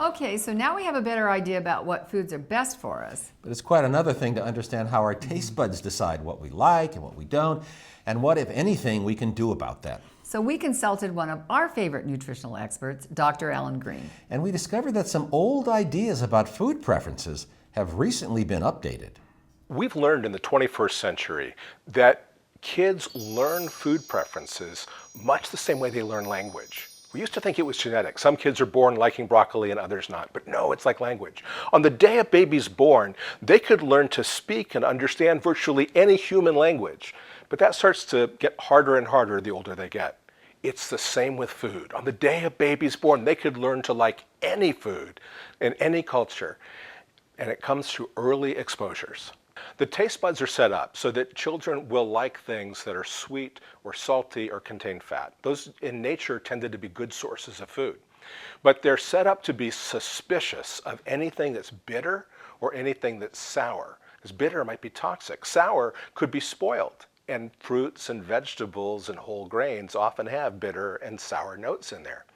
Okay, so now we have a better idea about what foods are best for us. But it's quite another thing to understand how our taste buds decide what we like and what we don't, and what, if anything, we can do about that. So we consulted one of our favorite nutritional experts, Dr. Alan Greene. And we discovered that some old ideas about food preferences have recently been updated. We've learned in the 21st century that kids learn food preferences much the same way they learn language. We used to think it was genetic. Some kids are born liking broccoli and others not. But no, it's like language. On the day a baby's born, they could learn to speak and understand virtually any human language. But that starts to get harder and harder the older they get. It's the same with food. On the day a baby's born, they could learn to like any food in any culture. And it comes through early exposures. The taste buds are set up so that children will like things that are sweet or salty or contain fat. Those in nature tended to be good sources of food. But they're set up to be suspicious of anything that's bitter or anything that's sour. Because bitter might be toxic. Sour could be spoiled. And fruits and vegetables and whole grains often have bitter and sour notes in there.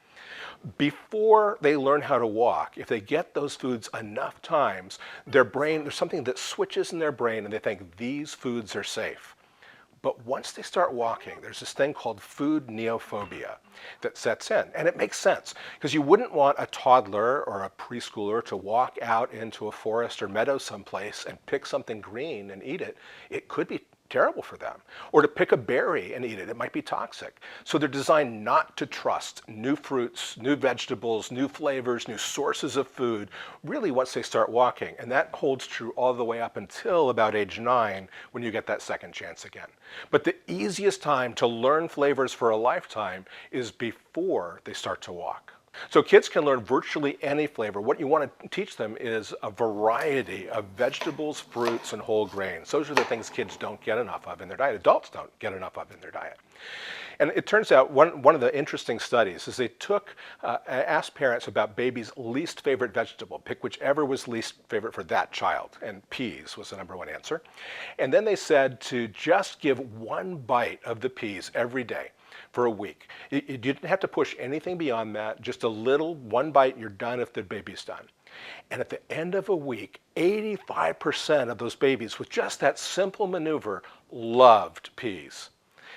Before they learn how to walk, if they get those foods enough times, their brain, there's something that switches in their brain and they think these foods are safe. But once they start walking, there's this thing called food neophobia that sets in. And it makes sense because you wouldn't want a toddler or a preschooler to walk out into a forest or meadow someplace and pick something green and eat it. It could be terrible for them. Or to pick a berry and eat it. It might be toxic. So they're designed not to trust new fruits, new vegetables, new flavors, new sources of food, really once they start walking. And that holds true all the way up until about age 9 when you get that second chance again. But the easiest time to learn flavors for a lifetime is before they start to walk. So kids can learn virtually any flavor. What you want to teach them is a variety of vegetables, fruits, and whole grains. Those are the things kids don't get enough of in their diet. Adults don't get enough of in their diet. And it turns out one of the interesting studies is they asked parents about baby's least favorite vegetable. Pick whichever was least favorite for that child. And peas was the #1 answer. And then they said to just give one bite of the peas every day for a week. You didn't have to push anything beyond that, just a little, one bite, you're done if the baby's done. And at the end of a week, 85% of those babies with just that simple maneuver loved peas.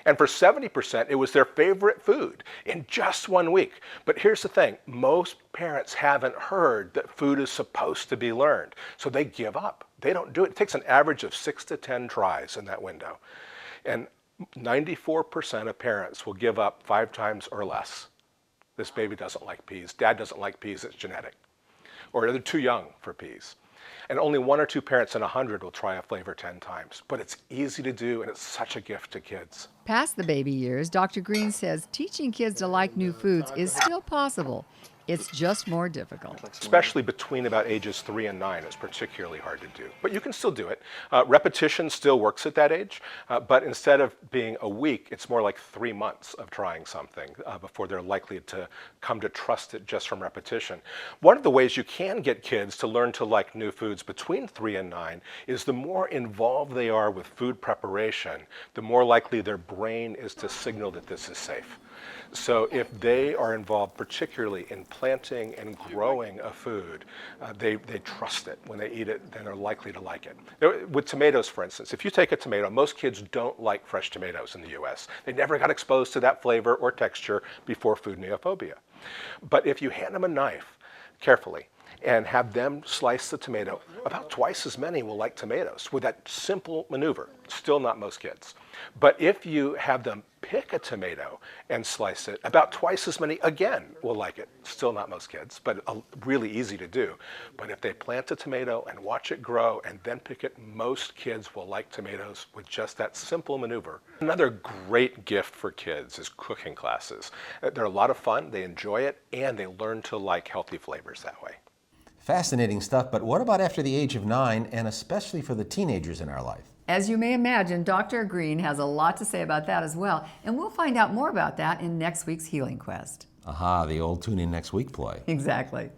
And for 70%, it was their favorite food in just 1 week. But here's the thing, most parents haven't heard that food is supposed to be learned. So they give up. They don't do it. It takes an average of 6 to 10 tries in that window. And 94% of parents will give up 5 times or less. This baby doesn't like peas. Dad doesn't like peas. It's genetic. Or they're too young for peas. And only 1 or 2 parents in 100 will try a flavor 10 times. But it's easy to do, and it's such a gift to kids. Past the baby years, Dr. Greene says teaching kids to like new foods is still possible. It's just more difficult. Especially between about ages 3 and 9, it's particularly hard to do. But you can still do it. Repetition still works at that age, but instead of being a week, it's more like 3 months of trying something before they're likely to come to trust it just from repetition. One of the ways you can get kids to learn to like new foods between 3 and 9 is the more involved they are with food preparation, the more likely their brain is to signal that this is safe. So if they are involved particularly in planting and growing a food, they trust it. When they eat it, then they're likely to like it. With tomatoes, for instance, if you take a tomato, most kids don't like fresh tomatoes in the US. They never got exposed to that flavor or texture before food neophobia. But if you hand them a knife carefully and have them slice the tomato, about twice as many will like tomatoes with that simple maneuver. Still not most kids. But if you have them pick a tomato and slice it, about twice as many, again, will like it. Still not most kids, but really easy to do. But if they plant a tomato and watch it grow and then pick it, most kids will like tomatoes with just that simple maneuver. Another great gift for kids is cooking classes. They're a lot of fun, they enjoy it, and they learn to like healthy flavors that way. Fascinating stuff, but what about after the age of 9, and especially for the teenagers in our life? As you may imagine, Dr. Greene has a lot to say about that as well, and we'll find out more about that in next week's Healing Quest. Aha, the old tune in next week ploy. Exactly.